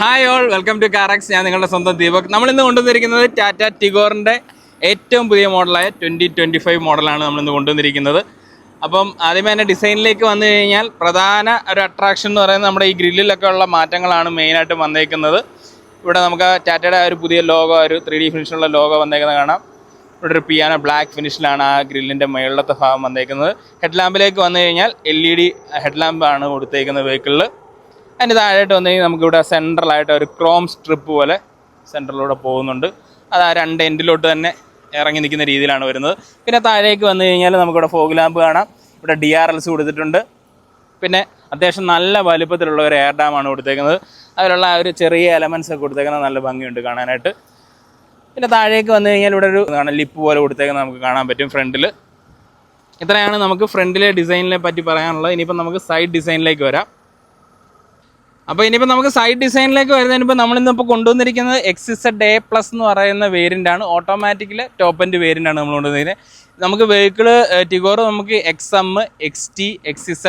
Hi all, welcome to കാറക്സ്. ഞാൻ നിങ്ങളുടെ സ്വന്തം ദീപക്. നമ്മളിന്ന് കൊണ്ടുവന്നിരിക്കുന്നത് ടാറ്റ ടിഗോറിൻ്റെ ഏറ്റവും പുതിയ മോഡലായ 2025 മോഡലാണ് നമ്മളിന്ന് കൊണ്ടുവന്നിരിക്കുന്നത്. അപ്പം ആദ്യമേ തന്നെ ഡിസൈനിലേക്ക് വന്നു കഴിഞ്ഞാൽ പ്രധാന ഒരു അട്രാക്ഷൻ എന്ന് പറയുന്നത് നമ്മുടെ ഈ ഗ്രില്ലിലൊക്കെ ഉള്ള മാറ്റങ്ങളാണ് മെയിനായിട്ട് വന്നേക്കുന്നത്. ഇവിടെ നമുക്ക് ടാറ്റയുടെ ഒരു പുതിയ ലോഗോ, ഒരു 3D ഫിനിഷുള്ള ലോഗോ വന്നേക്കുന്നത് കാണാം. ഇവിടെ ഒരു പിയാനോ ബ്ലാക്ക് ഫിനിഷിലാണ് ആ ഗ്രില്ലിൻ്റെ മുകളിലത്തെ ഭാഗം വന്നേക്കുന്നത്. ഹെഡ് ലാമ്പിലേക്ക് വന്നു കഴിഞ്ഞാൽ LED ഹെഡ് ലാമ്പാണ് കൊടുത്തേക്കുന്നത് വെഹിക്കിളിൽ. അതിൻ്റെ താഴെയായിട്ട് വന്നു കഴിഞ്ഞാൽ നമുക്കിവിടെ സെൻട്രലായിട്ട് ഒരു ക്രോം സ്ട്രിപ്പ് പോലെ സെൻട്രലിലൂടെ പോകുന്നുണ്ട്. അത് ആ രണ്ട് എൻഡിലോട്ട് തന്നെ ഇറങ്ങി നിൽക്കുന്ന രീതിയിലാണ് വരുന്നത്. പിന്നെ താഴേക്ക് വന്നു കഴിഞ്ഞാൽ നമുക്കിവിടെ ഫോഗ് ലാമ്പ് കാണാം. ഇവിടെ DRLs കൊടുത്തിട്ടുണ്ട്. പിന്നെ അത്യാവശ്യം നല്ല വലുപ്പത്തിലുള്ള ഒരു എയർ ഡാമാണ് കൊടുത്തേക്കുന്നത്. അതിലുള്ള ആ ഒരു ചെറിയ എലമെൻസ് ഒക്കെ കൊടുത്തേക്കുന്നത് നല്ല ഭംഗിയുണ്ട് കാണാനായിട്ട്. പിന്നെ താഴേക്ക് വന്നു കഴിഞ്ഞാൽ ഇവിടെ ഒരു ലിപ്പ് പോലെ കൊടുത്തേക്കുന്നത് നമുക്ക് കാണാൻ പറ്റും ഫ്രണ്ടിൽ. ഇത്രയാണ് നമുക്ക് ഫ്രണ്ടിലെ ഡിസൈനിനെ പറ്റി പറയാനുള്ളത്. ഇനിയിപ്പോൾ നമുക്ക് സൈഡ് ഡിസൈനിലേക്ക് വരാം. അപ്പോൾ ഇനിയിപ്പോൾ നമുക്ക് സൈഡ് ഡിസൈനിലേക്ക് വരുന്നതിനിപ്പോൾ നമ്മളിന്നിപ്പോൾ കൊണ്ടുവന്നിരിക്കുന്നത് XZ A+ എന്ന് പറയുന്ന വേരിയൻ്റാണ്. ഓട്ടോമാറ്റിക്കിൽ ടോപ്പ് എൻഡ് വേരിയൻ്റാണ് നമ്മൾ കൊണ്ടുവന്നിരിക്കുന്നത്. നമുക്ക് വെഹിക്കിള് ടിഗോർ നമുക്ക് XM, XT, XZ+,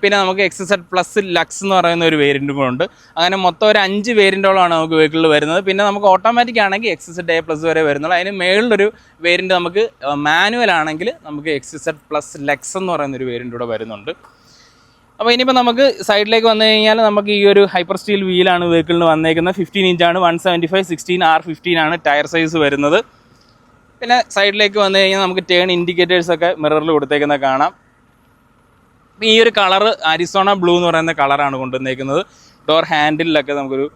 പിന്നെ നമുക്ക് XZ+ ലക്സ് എന്ന് പറയുന്ന ഒരു വേരിയൻറ്റും കൂടെ ഉണ്ട്. അങ്ങനെ മൊത്തം ഒരു 5 വേരിയൻറ്റോളാണ് നമുക്ക് വെഹിക്കിളിൽ വരുന്നത്. പിന്നെ നമുക്ക് ഓട്ടോമാറ്റിക് ആണെങ്കിൽ XZ A+ വരെ വരുന്നുള്ളൂ. അതിന് മേളിലൊരു വേരിയൻറ്റ് നമുക്ക് മാനുവൽ ആണെങ്കിൽ നമുക്ക് XZ+ ലക്സ് എന്ന് പറയുന്നൊരു വേരിയൻ്റ് കൂടെ വരുന്നുണ്ട്. അപ്പോൾ ഇനിയിപ്പോൾ നമുക്ക് സൈഡിലേക്ക് വന്നു കഴിഞ്ഞാൽ നമുക്ക് ഈ ഒരു ഹൈപ്പർ സ്റ്റീൽ വീലാണ് വെഹിക്കിളിന് വന്നേക്കുന്നത്. 15 ഇഞ്ചാണ്, 175/16 R15 ആണ് ടയർ സൈസ് വരുന്നത്. പിന്നെ സൈഡിലേക്ക് വന്നു കഴിഞ്ഞാൽ നമുക്ക് ടേൺ ഇൻഡിക്കേറ്റേഴ്സൊക്കെ മിററിൽ കൊടുത്തേക്കുന്നത് കാണാം. ഈ ഒരു കളറ് അരിസോണ ബ്ലൂ എന്ന് പറയുന്ന കളറാണ് കൊണ്ടുവന്നേക്കുന്നത്. ഡോർ ഹാൻഡിലൊക്കെ നമുക്കൊരു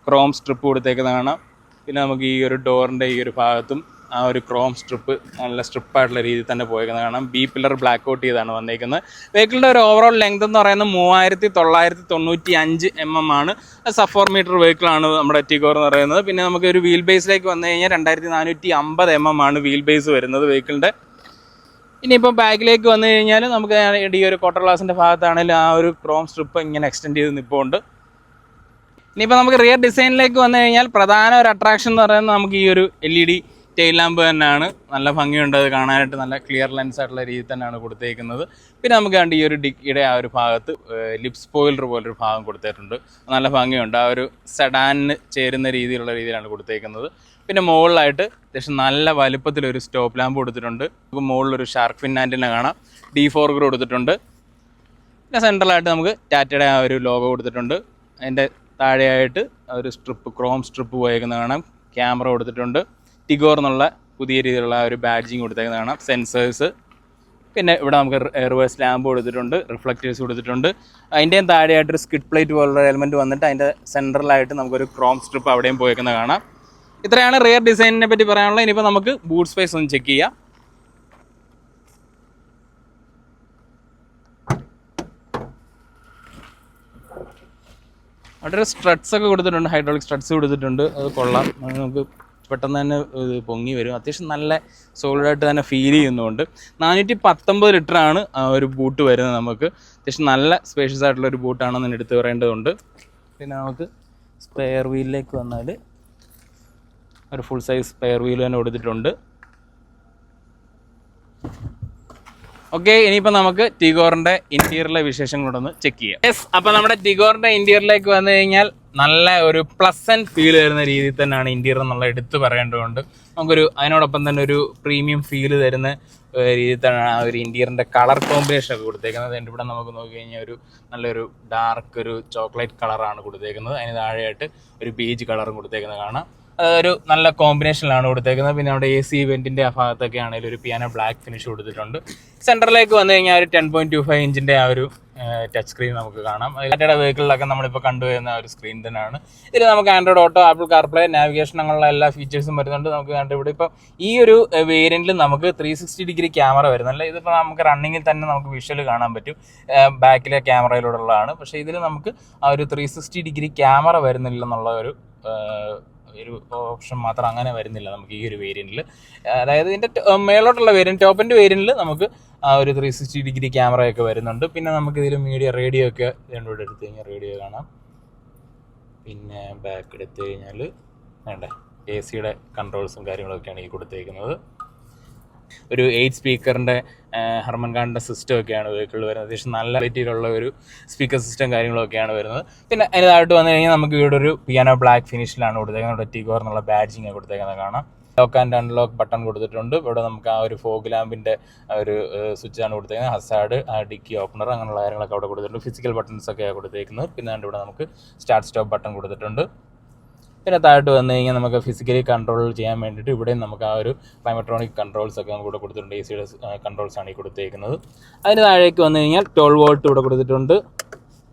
ക്രോം സ്ട്രിപ്പ് കൊടുത്തേക്കുന്നത് കാണാം. പിന്നെ നമുക്ക് ഈ ഒരു ഡോറിൻ്റെ ഈ ഒരു ഭാഗത്തും ആ ഒരു ക്രോം സ്ട്രിപ്പ് നല്ല സ്ട്രിപ്പായിട്ടുള്ള രീതിയിൽ തന്നെ പോയേക്കുന്നത് കാണാം. B പില്ലർ ബ്ലാക്ക് ഔട്ട് ചെയ്താണ് വന്നേക്കുന്നത്. വെഹിക്കിളിൻ്റെ ഒരു ഓവറോൾ ലെങ്ത് എന്ന് പറയുന്നത് 3995 mm ആണ്. സബ് 4 മീറ്റർ വെഹിക്കിളാണ് നമ്മുടെ ടിഗോർ എന്ന് പറയുന്നത്. പിന്നെ നമുക്ക് ഒരു വീൽ ബേസിലേക്ക് വന്നു കഴിഞ്ഞാൽ 2450 mm ആണ് വീൽ ബേസ് വരുന്നത് വെഹിക്കിളിൻ്റെ. ഇനിയിപ്പോൾ ബാക്കിലേക്ക് വന്നു കഴിഞ്ഞാൽ നമുക്ക് ഈ ഒരു ക്വാർട്ടർ ഗ്ലാസിൻ്റെ ഭാഗത്താണെങ്കിലും ആ ഒരു ക്രോം സ്ട്രിപ്പ് ഇങ്ങനെ എക്സ്റ്റെൻഡ് ചെയ്ത് നിൽപ്പുണ്ട്. ഇനിയിപ്പോൾ നമുക്ക് റിയർ ഡിസൈനിലേക്ക് വന്നു കഴിഞ്ഞാൽ പ്രധാന ഒരു അട്രാക്ഷൻ എന്ന് പറയുന്നത് നമുക്ക് ഈ ഒരു LED ടെയിൽ ലാമ്പ് തന്നെയാണ്. നല്ല ഭംഗിയുണ്ട്, അത് കാണാനായിട്ട് നല്ല ക്ലിയർ ലെൻസ് ആയിട്ടുള്ള രീതിയിൽ തന്നെയാണ് കൊടുത്തേക്കുന്നത്. പിന്നെ നമുക്ക് കണ്ട് ഈ ഒരു ഡിക്കിയുടെ ആ ഒരു ഭാഗത്ത് ലിപ് സ്പോയിലർ പോലൊരു ഭാഗം കൊടുത്തിട്ടുണ്ട്. നല്ല ഭംഗിയുണ്ട്, ആ ഒരു സെഡാനിന് ചേരുന്ന രീതിയിലാണ് കൊടുത്തേക്കുന്നത്. പിന്നെ മുകളിലായിട്ട് അത്യാവശ്യം നല്ല വലുപ്പത്തിലൊരു സ്റ്റോപ്പ് ലാമ്പ് കൊടുത്തിട്ടുണ്ട്. നമുക്ക് മുകളിലൊരു ഷാർക്ക് ഫിൻ ആൻറ്റിന കാണാം. D4 കൊടുത്തിട്ടുണ്ട്. പിന്നെ സെൻട്രലായിട്ട് നമുക്ക് ടാറ്റയുടെ ആ ഒരു ലോഗോ കൊടുത്തിട്ടുണ്ട്. അതിൻ്റെ താഴെയായിട്ട് ഒരു സ്ട്രിപ്പ്, ക്രോം സ്ട്രിപ്പ് പോയേക്കുന്നത് കാണാം. ക്യാമറ കൊടുത്തിട്ടുണ്ട്. ടിഗോർ എന്നുള്ള പുതിയ രീതിയിലുള്ള ഒരു ബാഡ്ജിങ് കൊടുത്തേക്കുന്നത് കാണാം. സെൻസേഴ്സ്, പിന്നെ ഇവിടെ നമുക്ക് റിവേഴ്സ് ലാമ്പ് കൊടുത്തിട്ടുണ്ട്, റിഫ്ലക്റ്റേഴ്സ് കൊടുത്തിട്ടുണ്ട്. അതിൻ്റെയും താഴെയായിട്ടൊരു സ്കിഡ് പ്ലേറ്റ് പോലുള്ള എലമെൻറ്റ് വന്നിട്ട് അതിൻ്റെ സെൻട്രലായിട്ട് നമുക്കൊരു ക്രോം സ്ട്രിപ്പ് അവിടെയും പോയേക്കുന്നത് കാണാം. ഇത്രയാണ് റിയർ ഡിസൈനിനെ പറ്റി പറയാനുള്ളത്. ഇനിയിപ്പോൾ നമുക്ക് ബൂട്ട് സ്പേസ് ഒന്ന് ചെക്ക് ചെയ്യാം. അവിടെ ഒരു സ്ട്രട്സ് ഒക്കെ കൊടുത്തിട്ടുണ്ട്, ഹൈഡ്രോളിക് സ്ട്രട്സ് കൊടുത്തിട്ടുണ്ട്. അത് കൊള്ളാം, നമുക്ക് പെട്ടെന്ന് തന്നെ ഇത് പൊങ്ങി വരും. അത്യാവശ്യം നല്ല സോളിഡായിട്ട് തന്നെ ഫീൽ ചെയ്യുന്നുണ്ട്. 419 ലിറ്ററാണ് ഒരു ബൂട്ട് വരുന്നത്. നമുക്ക് അത്യാവശ്യം നല്ല സ്പേഷ്യസ് ആയിട്ടുള്ളൊരു ബൂട്ടാണെന്ന് എടുത്ത് പറയേണ്ടതുണ്ട്. പിന്നെ നമുക്ക് സ്പെയർ വീലിലേക്ക് വന്നാൽ ഒരു ഫുൾ സൈസ് സ്പെയർ വീൽ തന്നെ കൊടുത്തിട്ടുണ്ട്. ഓക്കെ, ഇനിയിപ്പോൾ നമുക്ക് ടിഗോറിൻ്റെ ഇൻറ്റീരിയറിലെ വിശേഷങ്ങളോടൊന്ന് ചെക്ക് ചെയ്യാം. യെസ്, അപ്പോൾ നമ്മുടെ ടിഗോറിൻ്റെ ഇൻറ്റീരിയറിലേക്ക് വന്നു കഴിഞ്ഞാൽ നല്ല ഒരു പ്ലസൻറ്റ് ഫീൽ വരുന്ന രീതിയിൽ തന്നെയാണ് ഇൻറ്റീരിയർ എന്നുള്ള എടുത്ത് പറയേണ്ടതുണ്ട്. നമുക്കൊരു അതിനോടൊപ്പം തന്നെ ഒരു പ്രീമിയം ഫീൽ തരുന്ന രീതിയിൽ തന്നെയാണ് ആ ഒരു ഇൻറ്റീരിയറിൻ്റെ കളർ കോമ്പിനേഷൻ ഒക്കെ കൊടുത്തേക്കുന്നത്. അതിൻ്റെ ഇവിടെ നമുക്ക് നോക്കി കഴിഞ്ഞാൽ ഒരു നല്ലൊരു ഡാർക്ക് ഒരു ചോക്ലേറ്റ് കളറാണ് കൊടുത്തേക്കുന്നത്. അതിന് താഴെയായിട്ട് ഒരു ബീജ് കളറും കൊടുത്തേക്കുന്നത് കാണാം. അതൊരു നല്ല കോമ്പിനേഷനിലാണ് കൊടുത്തേക്കുന്നത്. പിന്നെ അവിടെ AC വെൻറ്റിൻ്റെ ആ ഭാഗത്തൊക്കെ ആണെങ്കിലും ഒരു പിയാനോ ബ്ലാക്ക് ഫിനിഷ് കൊടുത്തിട്ടുണ്ട്. സെൻറ്ററിലേക്ക് വന്നു കഴിഞ്ഞാൽ ഒരു 10.25 ഇഞ്ചിൻ്റെ ആ ഒരു ടച്ച് സ്ക്രീൻ നമുക്ക് കാണാം. ടാറ്റയുടെ വെഹിക്കിളിലൊക്കെ നമ്മളിപ്പോൾ കണ്ടുവരുന്ന ഒരു സ്ക്രീൻ തന്നെയാണ്. ഇതിൽ നമുക്ക് Android auto, apple CarPlay, navigation അങ്ങനെയുള്ള എല്ലാ ഫീച്ചേഴ്സും വരുന്നുണ്ട്. നമുക്ക് കണ്ട് ഇവിടെ ഇപ്പോൾ ഈ ഒരു വേരിയൻറ്റിൽ നമുക്ക് 360 ഡിഗ്രി ക്യാമറ വരുന്നല്ല. ഇതിപ്പോൾ നമുക്ക് റണ്ണിങ്ങിൽ തന്നെ നമുക്ക് വിഷ്വൽ കാണാൻ പറ്റും, ബാക്കിലെ ക്യാമറയിലൂടെയുള്ളതാണ്. പക്ഷേ ഇതിൽ നമുക്ക് ആ ഒരു 360 ഡിഗ്രി ക്യാമറ വരുന്നില്ലെന്നുള്ള ഒരു ഓപ്ഷൻ മാത്രം അങ്ങനെ വരുന്നില്ല നമുക്ക് ഈ ഒരു വേരിയൻറ്റിൽ. അതായത് ഇതിൻ്റെ മേലോട്ടുള്ള വേരിയൻറ്റ്, ടോപ്പിൻ്റെ വേരിയൻറ്റിൽ നമുക്ക് ആ ഒരു 360 ഡിഗ്രി ക്യാമറയൊക്കെ വരുന്നുണ്ട്. പിന്നെ നമുക്ക് ഇതിൽ റേഡിയോ ഒക്കെ രണ്ടുകൂടെ എടുത്തു കഴിഞ്ഞാൽ റേഡിയോ കാണാം. പിന്നെ ബാക്ക് എടുത്തു കഴിഞ്ഞാൽ വേണ്ട AC കൺട്രോൾസും കാര്യങ്ങളൊക്കെയാണ് ഈ കൊടുത്തേക്കുന്നത്. ഒരു 8 സ്പീക്കറിൻ്റെ ഹർമൻ ഖാൻ്റെ സിസ്റ്റം ഒക്കെയാണ് വെഹിക്കിളിൽ വരുന്നത്. അത്യാവശ്യം നല്ല ക്വാളിറ്റിയിലുള്ള ഒരു സ്പീക്കർ സിസ്റ്റം കാര്യങ്ങളൊക്കെയാണ് വരുന്നത്. പിന്നെ അതിനായിട്ട് വന്നു കഴിഞ്ഞാൽ നമുക്ക് ഇവിടെ ഒരു പിയാനോ ബ്ലാക്ക് ഫിനിഷിലാണ് കൊടുത്തേക്കുന്നത്. ഇവിടെ ടിഗോർ എന്നുള്ള ബാഡ്ജിങ് കൊടുത്തേക്കുന്നത് കാണാം. ലോക്ക് ആൻഡ് അൺലോക്ക് ബട്ടൺ കൊടുത്തിട്ടുണ്ട്. ഇവിടെ നമുക്ക് ആ ഒരു ഫോഗ് ലാമ്പിൻ്റെ ഒരു സ്വിച്ചാണ് കൊടുത്തേക്കുന്നത്. ഹസാർഡ്, ഡിക്കി ഓപ്പണർ അങ്ങനെയുള്ള കാര്യങ്ങളൊക്കെ അവിടെ കൊടുത്തിട്ടുണ്ട്. ഫിസിക്കൽ ബട്ടൺസ് ഒക്കെയാണ് കൊടുത്തേക്കുന്നത്. പിന്നെ ഇവിടെ നമുക്ക് സ്റ്റാർട്ട് സ്റ്റോപ്പ് ബട്ടൺ കൊടുത്തിട്ടുണ്ട്. പിന്നെ താഴോട്ട് വന്നു കഴിഞ്ഞാൽ നമുക്ക് ഫിസിക്കലി കൺട്രോൾ ചെയ്യാൻ വേണ്ടിയിട്ട് ഇവിടെയും നമുക്ക് ആ ഒരു ക്ലൈമട്രോണിക് കൺട്രോൾസ് ഒക്കെ നമുക്ക് ഇവിടെ കൊടുത്തിട്ടുണ്ട്. AC യുടെ കൺട്രോൾസാണ് ഈ കൊടുത്തേക്കുന്നത്. അതിന് താഴേക്ക് വന്നു കഴിഞ്ഞാൽ 12 വോൾട്ട് ഇവിടെ കൊടുത്തിട്ടുണ്ട്.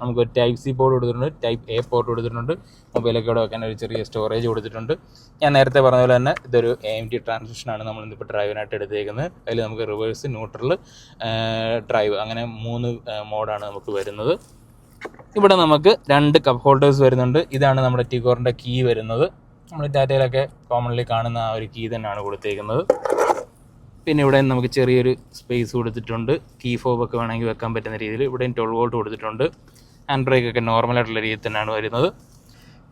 നമുക്ക് ടൈപ്പ് സി പോർട്ട് കൊടുത്തിട്ടുണ്ട്, ടൈപ്പ് എ പോർട്ട് കൊടുത്തിട്ടുണ്ട്. മൊബൈലൊക്കെ ഇവിടെ വെക്കാൻ ഒരു ചെറിയ സ്റ്റോറേജ് കൊടുത്തിട്ടുണ്ട്. ഞാൻ നേരത്തെ പറഞ്ഞ പോലെ തന്നെ ഇതൊരു AMT ട്രാൻസിഷനാണ് നമ്മൾ ഇന്നിപ്പോൾ ഡ്രൈവിനായിട്ട് എടുത്തേക്കുന്നത്. അതിൽ നമുക്ക് റിവേഴ്സ്, ന്യൂട്രൽ, ഡ്രൈവ് അങ്ങനെ 3 മോഡാണ് നമുക്ക് വരുന്നത്. ഇവിടെ നമുക്ക് 2 കപ്പ് ഹോൾഡേഴ്സ് വരുന്നുണ്ട്. ഇതാണ് നമ്മുടെ ടിഗോറിൻ്റെ കീ വരുന്നത്. നമ്മൾ ടാറ്റയിലൊക്കെ കോമൺലി കാണുന്ന ആ ഒരു കീ തന്നെയാണ് കൊടുത്തേക്കുന്നത്. പിന്നെ ഇവിടെ നമുക്ക് ചെറിയൊരു സ്പേസ് കൊടുത്തിട്ടുണ്ട്. കീ ഫോബൊക്കെ വേണമെങ്കിൽ വെക്കാൻ പറ്റുന്ന രീതിയിൽ. ഇവിടെയും 12 വോൾട്ട് കൊടുത്തിട്ടുണ്ട്. ഹാൻഡ് ബ്രേക്ക് ഒക്കെ നോർമലായിട്ടുള്ള രീതിയിൽ തന്നെയാണ് വരുന്നത്.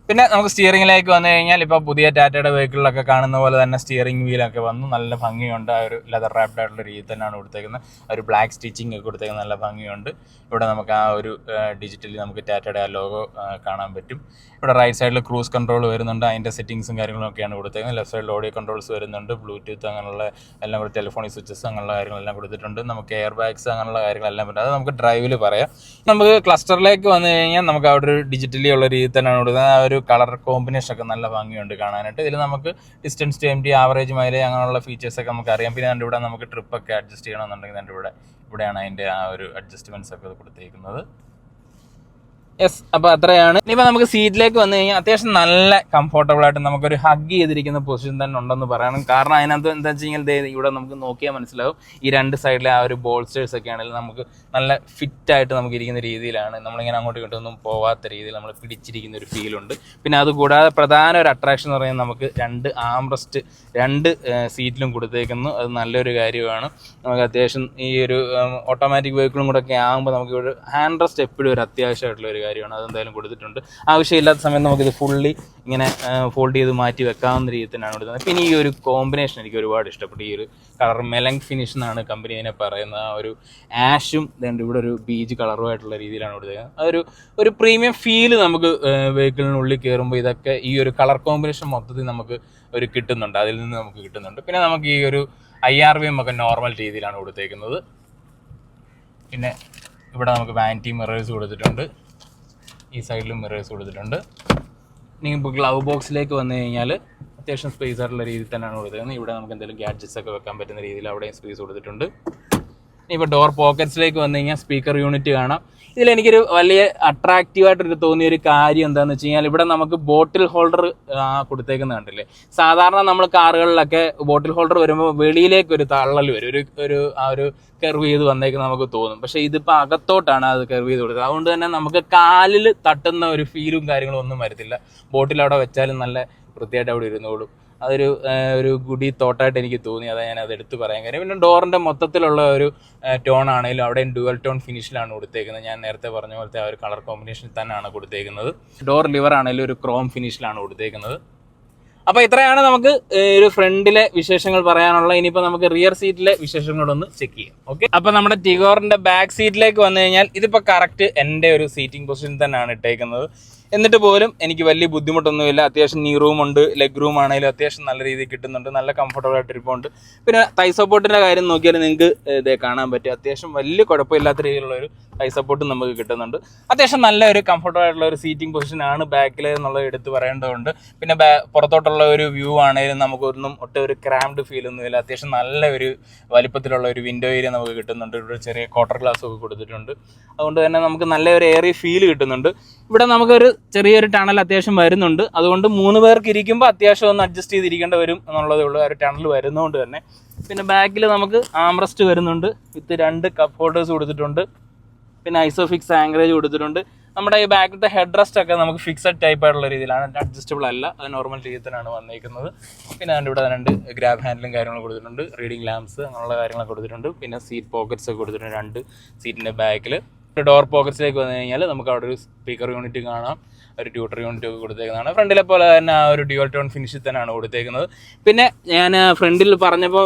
പിന്നെ നമുക്ക് സ്റ്റിയറിംഗിലേക്ക് വന്നു കഴിഞ്ഞാൽ ഇപ്പോൾ പുതിയ ടാറ്റയുടെ വെഹിക്കിളിലൊക്കെ കാണുന്ന പോലെ തന്നെ സ്റ്റിയറിംഗ് വീലൊക്കെ വന്നു. നല്ല ഭംഗിയുണ്ട്. ആ ഒരു ലെതർ റാപ്ഡ് ആയിട്ടുള്ള രീതിയിൽ തന്നെയാണ് കൊടുത്തേക്കുന്നത്. ഒരു ബ്ലാക്ക് സ്റ്റിച്ചിങ് ഒക്കെ കൊടുത്തേക്കുന്നത് നല്ല ഭംഗിയുണ്ട്. ഇവിടെ നമുക്ക് ആ ഒരു ഡിജിറ്റലി നമുക്ക് ടാറ്റയുടെ ആ ലോഗോ കാണാൻ പറ്റും. ഇവിടെ റൈറ്റ് സൈഡിൽ ക്രൂസ് കൺട്രോൾ വരുന്നുണ്ട്. അതിൻ്റെ സെറ്റിങ്സും കാര്യങ്ങളൊക്കെയാണ് കൊടുത്തേക്കുന്നത്. ലെഫ്റ്റ് സൈഡിൽ ഓഡിയോ കൺട്രോൾസ് വരുന്നുണ്ട്. ബ്ലൂടൂത്ത് അങ്ങനെയുള്ള എല്ലാം കൂടി, ടെലിഫോണിക് സ്വിച്ചസ് അങ്ങനെയുള്ള കാര്യങ്ങളെല്ലാം കൊടുത്തിട്ടുണ്ട്. നമുക്ക് എയർ ബാഗ്സ് അങ്ങനെയുള്ള കാര്യങ്ങളെല്ലാം പറ്റും. അത് നമുക്ക് ഡ്രൈവിൽ പറയാം. നമുക്ക് ക്ലസ്റ്ററിലേക്ക് വന്നു കഴിഞ്ഞാൽ നമുക്ക് അവിടെ ഒരു ഡിജിറ്റലി ഉള്ള രീതിയിൽ തന്നെയാണ് കൊടുക്കുന്നത്. ആ ഒരു കളർ കോമ്പിനേഷൻ ഒക്കെ നല്ല ഭംഗിയുണ്ട് കാണാനായിട്ട്. ഇതിൽ നമുക്ക് distance to MT, average mileage അങ്ങനെയുള്ള ഫീച്ചേഴ്സൊക്കെ നമുക്ക് അറിയാം. പിന്നെ അതിൻ്റെ ഇവിടെ നമുക്ക് ട്രിപ്പൊക്കെ അഡ്ജസ്റ്റ് ചെയ്യണമെന്നുണ്ടെങ്കിൽ അതിൻ്റെ ഇവിടെയാണ് അതിൻ്റെ ആ ഒരു അഡ്ജസ്റ്റ്മെൻറ്റ്സ് ഒക്കെ കൊടുത്തേക്കുന്നത്. യെസ്, അപ്പോൾ അത്രയാണ്. ഇനിയിപ്പോൾ നമുക്ക് സീറ്റിലേക്ക് വന്നു കഴിഞ്ഞാൽ അത്യാവശ്യം നല്ല കംഫർട്ടബിൾ ആയിട്ട് നമുക്കൊരു ഹഗ് ചെയ്തിരിക്കുന്ന പൊസിഷൻ തന്നെ ഉണ്ടെന്ന് പറയണം. കാരണം അതിനകത്ത് എന്താ വെച്ച് കഴിഞ്ഞാൽ ഇവിടെ നമുക്ക് നോക്കിയാൽ മനസ്സിലാവും ഈ 2 സൈഡിലെ ആ ഒരു ബോൾസ്റ്റേഴ്സ് ഒക്കെ ആണെങ്കിൽ നമുക്ക് നല്ല ഫിറ്റായിട്ട് നമുക്ക് ഇരിക്കുന്ന രീതിയിലാണ്. നമ്മളിങ്ങനെ അങ്ങോട്ടും ഇങ്ങോട്ടൊന്നും പോവാത്ത രീതിയിൽ നമ്മൾ പിടിച്ചിരിക്കുന്ന ഒരു ഫീലുണ്ട്. പിന്നെ അതുകൂടാതെ പ്രധാന ഒരു അട്രാക്ഷൻ എന്ന് പറയുന്നത് നമുക്ക് 2 ആംറസ്റ്റ് 2 സീറ്റിലും കൊടുത്തേക്കുന്നു. അത് നല്ലൊരു കാര്യമാണ്. നമുക്ക് അത്യാവശ്യം ഈ ഒരു ഓട്ടോമാറ്റിക് വെഹിക്കിളും കൂടെ ഒക്കെ ആകുമ്പോൾ നമുക്ക് ഒരു ഹാൻഡ് റെസ്റ്റ് എപ്പോഴും ഒരു അത്യാവശ്യമായിട്ടുള്ള ഒരു കാര്യമാണ്. അതെന്തായാലും കൊടുത്തിട്ടുണ്ട്. ആവശ്യമില്ലാത്ത സമയത്ത് നമുക്കിത് ഫുള്ളി ഇങ്ങനെ ഫോൾഡ് ചെയ്ത് മാറ്റി വെക്കാവുന്ന രീതിയിൽ തന്നെയാണ് കൊടുക്കുന്നത്. പിന്നെ ഈ ഒരു കോമ്പിനേഷൻ എനിക്ക് ഒരുപാട് ഇഷ്ടപ്പെട്ടു. ഈ ഒരു കളർ മെലങ് ഫിനിഷ് എന്നാണ് കമ്പനി അതിനെ പറയുന്നത്. ആ ഒരു ആഷും ഇവിടെ ഒരു ബീജ് കളറുമായിട്ടുള്ള രീതിയിലാണ് കൊടുത്തത്. ഒരു പ്രീമിയം ഫീല് നമുക്ക് വെഹിക്കിളിനുള്ളിൽ കയറുമ്പോൾ ഇതൊക്കെ ഈ ഒരു കളർ കോമ്പിനേഷൻ മൊത്തത്തിൽ നമുക്ക് ഒരു കിട്ടുന്നുണ്ട്. അതിൽ നിന്ന് നമുക്ക് കിട്ടുന്നുണ്ട്. പിന്നെ നമുക്ക് ഈ ഒരു IRVM ഒക്കെ നോർമൽ രീതിയിലാണ് കൊടുത്തേക്കുന്നത്. പിന്നെ ഇവിടെ നമുക്ക് വാനിറ്റി മിറേഴ്സ് കൊടുത്തിട്ടുണ്ട്. ഈ സൈഡിലും മിറേഴ്സ് കൊടുത്തിട്ടുണ്ട്. ഇനി ഇപ്പോൾ ഗ്ലൗ ബോക്സിലേക്ക് വന്നു കഴിഞ്ഞാൽ അത്യാവശ്യം സ്പേസ് ആയിട്ടുള്ള രീതിയിൽ തന്നെയാണ് കൊടുത്തിരിക്കുന്നത്. ഇവിടെ നമുക്ക് എന്തെങ്കിലും ഗാഡ്ജറ്റ്സ് ഒക്കെ വെക്കാൻ പറ്റുന്ന രീതിയിൽ അവിടെയും സ്പേസ് കൊടുത്തിട്ടുണ്ട്. ഇപ്പോൾ ഡോർ പോക്കറ്റ്സിലേക്ക് വന്നു കഴിഞ്ഞാൽ സ്പീക്കർ യൂണിറ്റ് കാണാം. ഇതിലെനിക്കൊരു വലിയ അട്രാക്റ്റീവായിട്ടൊരു തോന്നിയൊരു കാര്യം എന്താണെന്ന് വെച്ച് കഴിഞ്ഞാൽ ഇവിടെ നമുക്ക് ബോട്ടിൽ ഹോൾഡർ കൊടുത്തേക്കുന്നത് കണ്ടില്ലേ. സാധാരണ നമ്മൾ കാറുകളിലൊക്കെ ബോട്ടിൽ ഹോൾഡർ വരുമ്പോൾ വെളിയിലേക്ക് ഒരു തള്ളൽ വരും, ഒരു കർവ് ചെയ്ത് വന്നേക്ക് നമുക്ക് തോന്നും. പക്ഷേ ഇതിപ്പോൾ അകത്തോട്ടാണ് അത് കർവ് ചെയ്ത് കൊടുത്തത്. അതുകൊണ്ട് തന്നെ നമുക്ക് കാലിൽ തട്ടുന്ന ഒരു ഫീലും കാര്യങ്ങളും ഒന്നും വരത്തില്ല. ബോട്ടിൽ അവിടെ വെച്ചാലും നല്ല വൃത്തിയായിട്ട് അവിടെ ഇരുന്നോളും. ഒരു ഗുഡി തോട്ടായിട്ട് എനിക്ക് തോന്നി. അതാണ് ഞാൻ അത് എടുത്ത് പറയാൻ കാര്യം. പിന്നെ ഡോറിൻ്റെ മൊത്തത്തിലുള്ള ഒരു ടോൺ ആണെങ്കിലും അവിടെയും ഡുവൽ ടോൺ ഫിനിഷിലാണ് കൊടുത്തേക്കുന്നത്. ഞാൻ നേരത്തെ പറഞ്ഞ പോലത്തെ ആ ഒരു കളർ കോമ്പിനേഷൻ തന്നെയാണ് കൊടുത്തേക്കുന്നത്. ഡോർ ലിവർ ആണെങ്കിലും ഒരു ക്രോം ഫിനിഷിലാണ് കൊടുത്തേക്കുന്നത്. അപ്പോൾ ഇത്രയാണ് നമുക്ക് ഒരു ഫ്രണ്ടിലെ വിശേഷങ്ങൾ പറയാനുള്ള. ഇനിയിപ്പോൾ നമുക്ക് റിയർ സീറ്റിലെ വിശേഷങ്ങളൊന്ന് ചെക്ക് ചെയ്യാം. ഓക്കെ, അപ്പോൾ നമ്മുടെ ടിഗോറിൻ്റെ ബാക്ക് സീറ്റിലേക്ക് വന്നു കഴിഞ്ഞാൽ ഇതിപ്പോൾ കറക്റ്റ് എൻ്റെ ഒരു സീറ്റിംഗ് പൊസിഷൻ തന്നെയാണ് ഇട്ടേക്കുന്നത്. എന്നിട്ട് പോലും എനിക്ക് വലിയ ബുദ്ധിമുട്ടൊന്നുമില്ല. അത്യാവശ്യം നീ റൂമുണ്ട്, ലെഗ് റൂം ആണെങ്കിലും അത്യാവശ്യം നല്ല രീതിയിൽ കിട്ടുന്നുണ്ട്. നല്ല കംഫർട്ടബിൾ ആയിട്ട് ഇരിപ്പുണ്ട്. പിന്നെ തൈ സപ്പോർട്ടിൻ്റെ കാര്യം നോക്കിയാൽ നിങ്ങൾക്ക് ഇതേ കാണാൻ പറ്റും. അത്യാവശ്യം വലിയ കുഴപ്പമില്ലാത്ത രീതിയിലുള്ള ഒരു തൈ സപ്പോർട്ടും നമുക്ക് കിട്ടുന്നുണ്ട്. അത്യാവശ്യം നല്ല ഒരു കംഫർട്ടബിൾ ആയിട്ടുള്ള ഒരു സീറ്റിംഗ് പൊസിഷനാണ് ബാക്കിൽ എന്നുള്ളത് എടുത്ത് പറയേണ്ടതുണ്ട്. പിന്നെ പുറത്തോട്ടുള്ള ഒരു വ്യൂ ആണെങ്കിലും നമുക്കൊന്നും ഒരു ക്രാംഡ് ഫീൽ ഒന്നുമില്ല. അത്യാവശ്യം നല്ല ഒരു വലിപ്പത്തിലുള്ള ഒരു വിൻഡോ ഏരിയ നമുക്ക് കിട്ടുന്നുണ്ട്. ഇവിടെ ചെറിയ ക്വാർട്ടർ ഗ്ലാസ് ഒക്കെ കൊടുത്തിട്ടുണ്ട്. അതുകൊണ്ട് തന്നെ നമുക്ക് നല്ല ഒരു എയറി ഫീൽ കിട്ടുന്നുണ്ട്. ഇവിടെ നമുക്കൊരു ചെറിയൊരു ടണൽ അത്യാവശ്യം വരുന്നുണ്ട്. അതുകൊണ്ട് 3 പേർക്ക് ഇരിക്കുമ്പോൾ അത്യാവശ്യം ഒന്ന് അഡ്ജസ്റ്റ് ചെയ്തിരിക്കേണ്ടി വരും എന്നുള്ളതേ ഉള്ളൂ. ആ ഒരു ടണൽ വരുന്നതുകൊണ്ട് തന്നെ. പിന്നെ ബാക്കിൽ നമുക്ക് ആംറസ്റ്റ് വരുന്നുണ്ട് വിത്ത് 2 കപ്പ് ഹോൾഡേഴ്സ് കൊടുത്തിട്ടുണ്ട്. പിന്നെ ഐസോഫിക്സ് ആങ്കറേജ് കൊടുത്തിട്ടുണ്ട്. നമ്മുടെ ഈ ബാക്കിലത്തെ ഹെഡ് റെസ്റ്റ് ഒക്കെ നമുക്ക് ഫിക്സഡ് ടൈപ്പ് ആയിട്ടുള്ള രീതിയിലാണ്, അഡ്ജസ്റ്റബിൾ അല്ല. അത് നോർമൽ രീതിയിൽ തന്നെയാണ് വന്നിരിക്കുന്നത്. പിന്നെ അതിൻ്റെ ഇവിടെ 2 ഗ്രാബ് ഹാൻഡിലും കാര്യങ്ങളും കൊടുത്തിട്ടുണ്ട്. റീഡിംഗ് ലാംപ്സ് അങ്ങനെയുള്ള കാര്യങ്ങളൊക്കെ കൊടുത്തിട്ടുണ്ട്. പിന്നെ സീറ്റ് പോക്കറ്റ്സ് ഒക്കെ കൊടുത്തിട്ടുണ്ട് 2 സീറ്റിൻ്റെ ബാക്കിൽ. ഡോർ പോക്കറ്റ്സിലേക്ക് വന്നു കഴിഞ്ഞാൽ നമുക്ക് അവിടെ ഒരു സ്പീക്കർ യൂണിറ്റ് കാണാം, ഒരു ട്യൂട്ടർ യൂണിറ്റ് ഒക്കെ കൊടുത്തേക്കുന്നതാണ്. ഫ്രണ്ടിലെ പോലെ തന്നെ ആ ഒരു ഡ്യുവൽ ടോൺ ഫിനിഷിൽ തന്നെയാണ് കൊടുത്തേക്കുന്നത്. പിന്നെ ഞാൻ ഫ്രണ്ടിൽ പറഞ്ഞപ്പോൾ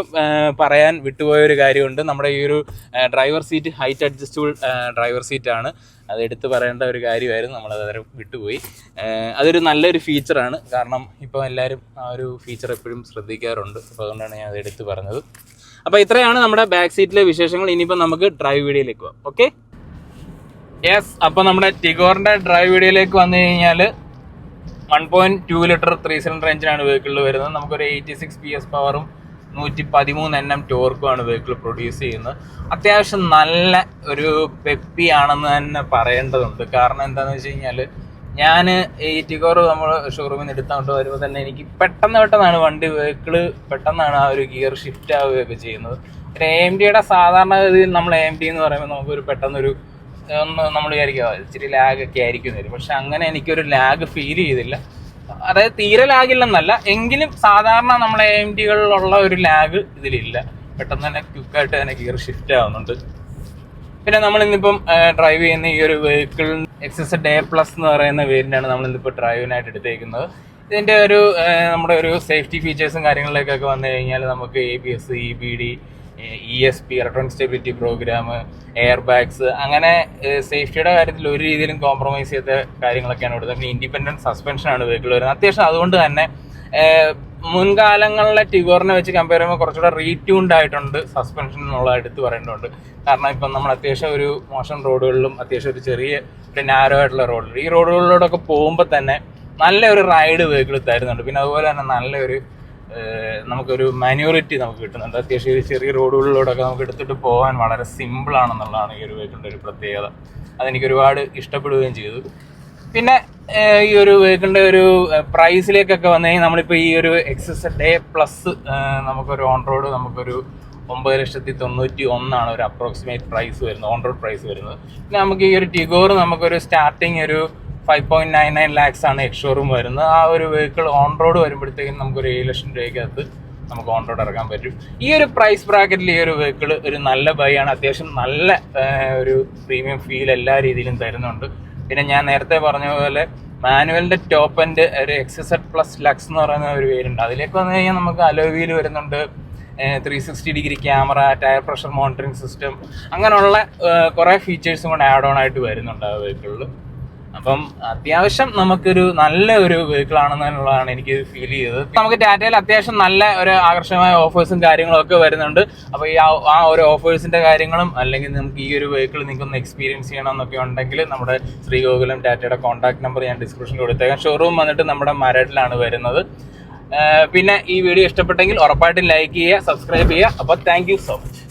പറയാൻ വിട്ടുപോയൊരു കാര്യമുണ്ട്. നമ്മുടെ ഈ ഒരു driver seat height adjustable driver സീറ്റാണ്. അത് എടുത്ത് പറയേണ്ട ഒരു കാര്യമായിരുന്നു, നമ്മളത് വിട്ടുപോയി. അതൊരു നല്ലൊരു ഫീച്ചറാണ്, കാരണം ഇപ്പോൾ എല്ലാവരും ആ ഒരു ഫീച്ചർ എപ്പോഴും ശ്രദ്ധിക്കാറുണ്ട്. അപ്പോൾ അതുകൊണ്ടാണ് ഞാൻ അത് എടുത്ത് പറഞ്ഞത്. അപ്പോൾ ഇത്രയാണ് നമ്മുടെ ബാക്ക് സീറ്റിലെ വിശേഷങ്ങൾ. ഇനിയിപ്പോൾ നമുക്ക് ഡ്രൈവ് വീഡിയോയിലേക്ക് പോകാം. Okay, yes. അപ്പോൾ നമ്മുടെ ടിഗോറിൻ്റെ ഡ്രൈവ് വീഡിയോയിലേക്ക് വന്നു കഴിഞ്ഞാൽ 1.2 ലിറ്റർ 3 സിലിണ്ടർ എഞ്ചിനാണ് വെഹിക്കിളിൽ വരുന്നത്. നമുക്കൊരു 86 PS പവറും 113 Nm ടോർക്കുമാണ് വെഹിക്കിൾ പ്രൊഡ്യൂസ് ചെയ്യുന്നത്. അത്യാവശ്യം നല്ല ഒരു പെപ്പി ആണെന്ന് തന്നെ പറയേണ്ടതുണ്ട്. കാരണം എന്താണെന്ന് വെച്ച് കഴിഞ്ഞാൽ ഞാൻ ഈ ടിഗോർ നമ്മൾ ഷോറൂമിൽ നിന്ന് എടുത്തോണ്ട് വരുമ്പോൾ തന്നെ എനിക്ക് പെട്ടെന്നാണ് വെഹിക്കിള് പെട്ടെന്നാണ് ആ ഒരു ഗിയർ ഷിഫ്റ്റ് ആവുകയൊക്കെ ചെയ്യുന്നത്. പിന്നെ AMDയുടെ സാധാരണഗതിയിൽ നമ്മൾ AMD എന്ന് പറയുമ്പോൾ നമുക്കൊരു പെട്ടെന്നൊരു നമ്മൾ വിചാരിക്കുക ഇച്ചിരി ലാഗ് ഒക്കെ ആയിരിക്കും വരും. പക്ഷെ അങ്ങനെ എനിക്കൊരു ലാഗ് ഫീൽ ചെയ്തില്ല. അതായത് തീരെ ലാഗില്ലെന്നല്ല, എങ്കിലും സാധാരണ നമ്മളെ AMDകളിലുള്ള ഒരു ലാഗ് ഇതിലില്ല. പെട്ടെന്ന് തന്നെ ക്വിക്കായിട്ട് തന്നെ ഗിയർ ഷിഫ്റ്റ് ആവുന്നുണ്ട്. പിന്നെ നമ്മളിന്നിപ്പം ഡ്രൈവ് ചെയ്യുന്ന ഈ ഒരു വെഹിക്കിൾ XZ A+ എന്ന് പറയുന്ന വേരിയൻ്റാണ് നമ്മളിന്നിപ്പോൾ ഡ്രൈവിനായിട്ട് എടുത്തേക്കുന്നത്. ഇതിൻ്റെ ഒരു നമ്മുടെ ഒരു സേഫ്റ്റി ഫീച്ചേഴ്സും കാര്യങ്ങളിലേക്കൊക്കെ വന്നു കഴിഞ്ഞാൽ നമുക്ക് ABS, EBD, ESP, electronic stability program, air bags, അങ്ങനെ സേഫ്റ്റിയുടെ കാര്യത്തിൽ ഒരു രീതിയിലും കോംപ്രമൈസ് ചെയ്ത കാര്യങ്ങളൊക്കെയാണ് കൊടുത്തത്. പിന്നെ ഇൻഡിപെൻഡൻറ്റ് സസ്പെൻഷനാണ് വെഹിക്കിൾ വരുന്നത്. അത്യാവശ്യം അതുകൊണ്ട് തന്നെ മുൻകാലങ്ങളിലെ ടിഗോറിനെ വെച്ച് കമ്പയർ ചെയ്യുമ്പോൾ കുറച്ചുകൂടെ റീട്യൂൺഡ് ആയിട്ടുണ്ട് സസ്പെൻഷൻ എന്നുള്ള എടുത്ത് പറയേണ്ടതുണ്ട്. കാരണം ഇപ്പം നമ്മൾ അത്യാവശ്യം ഒരു മോശം റോഡുകളിലും അത്യാവശ്യം ഒരു ചെറിയ ഒരു നാരോ ആയിട്ടുള്ള റോഡിൽ ഈ റോഡുകളിലൂടെയൊക്കെ പോകുമ്പോൾ തന്നെ നല്ലൊരു റൈഡ് വെഹിക്കിൾ തരുന്നുണ്ട്. പിന്നെ അതുപോലെ തന്നെ നല്ലൊരു നമുക്കൊരു മാന്യൂറിറ്റി നമുക്ക് കിട്ടുന്നുണ്ട്. അത്യാവശ്യം ഒരു ചെറിയ റോഡുകളിലൂടെയൊക്കെ നമുക്ക് എടുത്തിട്ട് പോകാൻ വളരെ സിമ്പിളാണെന്നുള്ളതാണ് ഈ ഒരു വെഹിക്കിളിൻ്റെ ഒരു പ്രത്യേകത. അതെനിക്ക് ഒരുപാട് ഇഷ്ടപ്പെടുകയും ചെയ്തു. പിന്നെ ഈ ഒരു വെഹിക്കിളിൻ്റെ ഒരു പ്രൈസിലേക്കൊക്കെ വന്നു കഴിഞ്ഞാൽ നമ്മളിപ്പോൾ ഈ ഒരു XZ A+ നമുക്കൊരു ഓൺ റോഡ് നമുക്കൊരു 9,91,000 ഒരു അപ്രോക്സിമേറ്റ് പ്രൈസ് വരുന്നത്, ഓൺ റോഡ് പ്രൈസ് വരുന്നത്. പിന്നെ നമുക്ക് ഈ ഒരു ടിഗോർ നമുക്കൊരു സ്റ്റാർട്ടിങ് ഒരു 5.99 lakhs ആണ് എക്സ് ഷോറൂം വരുന്നത്. ആ ഒരു വെഹിക്കിൾ ഓൺ റോഡ് വരുമ്പോഴത്തേക്കും നമുക്കൊരു 7 ലക്ഷം രൂപയ്ക്കകത്ത് നമുക്ക് ഓൺ റോഡ് ഇറക്കാൻ പറ്റും. ഈ ഒരു പ്രൈസ് ബ്രാക്കറ്റിൽ ഈ ഒരു വെഹിക്കിൾ ഒരു നല്ല ബൈ ആണ്. അത്യാവശ്യം നല്ല ഒരു പ്രീമിയം ഫീൽ എല്ലാ രീതിയിലും തരുന്നുണ്ട്. പിന്നെ ഞാൻ നേരത്തെ പറഞ്ഞ പോലെ മാനുവലിൻ്റെ ടോപ്പ് എൻഡ് ഒരു XZ+ ലക്സ് എന്ന് പറയുന്ന ഒരു വേരിയൻ്റ്. അതിലേക്ക് വന്നു കഴിഞ്ഞാൽ നമുക്ക് അലോയ് വീൽ വരുന്നുണ്ട്, 360° camera, tyre pressure monitoring system, അങ്ങനെയുള്ള കുറേ ഫീച്ചേഴ്സും കൂടെ ആഡ് ഓൺ ആയിട്ട് വരുന്നുണ്ട് ആ വെഹിക്കിളിൽ. അപ്പം അത്യാവശ്യം നമുക്കൊരു നല്ല ഒരു വെഹിക്കിൾ ആണെന്നുള്ളതാണ് എനിക്ക് ഫീൽ ചെയ്തത്. നമുക്ക് ടാറ്റയിൽ അത്യാവശ്യം നല്ല ഒരു ആകർഷകമായ ഓഫേഴ്സും കാര്യങ്ങളും ഒക്കെ വരുന്നുണ്ട്. അപ്പോൾ ഈ ആ ഒരു ഓഫേഴ്സിന്റെ കാര്യങ്ങളും അല്ലെങ്കിൽ നമുക്ക് ഈ ഒരു വെഹിക്കിൾ നിങ്ങൾക്കൊന്ന് എക്സ്പീരിയൻസ് ചെയ്യണം എന്നൊക്കെ ഉണ്ടെങ്കിൽ നമ്മുടെ ശ്രീഗോകുലം ടാറ്റയുടെ കോൺടാക്ട് നമ്പർ ഞാൻ ഡിസ്ക്രിപ്ഷനിൽ കൊടുത്തേക്കാം. ഷോറൂം വന്നിട്ട് നമ്മുടെ മരടിലാണ് വരുന്നത്. പിന്നെ ഈ വീഡിയോ ഇഷ്ടപ്പെട്ടെങ്കിൽ ഉറപ്പായിട്ടും ലൈക്ക് ചെയ്യുക, സബ്സ്ക്രൈബ് ചെയ്യുക. അപ്പോൾ താങ്ക് യു സോ മച്ച്.